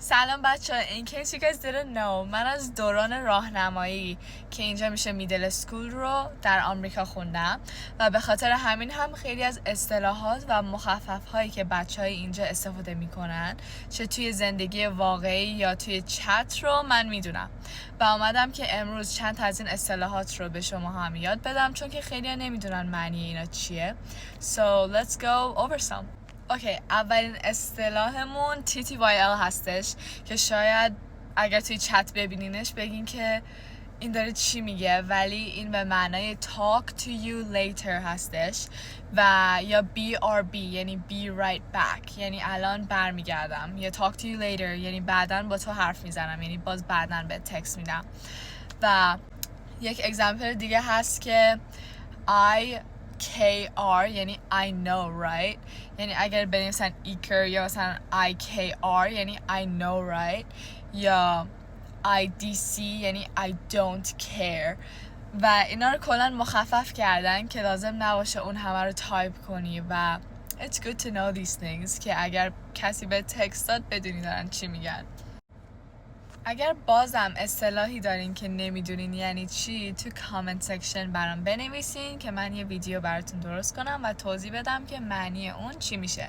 سلام بچه ها. In case you guys didn't know من از دوران راهنمایی که اینجا میشه میدل اسکول رو در آمریکا خوندم و به خاطر همین هم خیلی از اصطلاحات و مخفف هایی که بچه های اینجا استفاده میکنن چه توی زندگی واقعی یا توی چت رو من میدونم و آمدم که امروز چند تا از این اصطلاحات رو به شما هم یاد بدم چون که خیلی ها نمیدونن معنی اینا چیه. So let's go over some. اوکی، اولین اصطلاحمون TTYL هستش که شاید اگر توی چت ببینینش بگین که این داره چی میگه، ولی این به معنای talk to you later هستش و یا BRB یعنی be right back یعنی الان برمیگردم، یا talk to you later یعنی بعداً با تو حرف میزنم یعنی باز بعداً به تکست میدم. و یک اگزمپل دیگه هست که IKR یعنی I know right یعنی اگر بنویسن ایکر یا مثلا IKR یعنی I know right یا IDC یعنی I don't care و اینا رو کلا مخفف کردن که لازم نباشه اون همه رو تایپ کنی و it's good to know these things که اگر کسی به تکست داد بدونی دارن چی میگن. اگر بازم اصطلاحی دارین که نمیدونین یعنی چی تو کامنت سکشن برام بنویسین که من یه ویدیو براتون درست کنم و توضیح بدم که معنی اون چی میشه.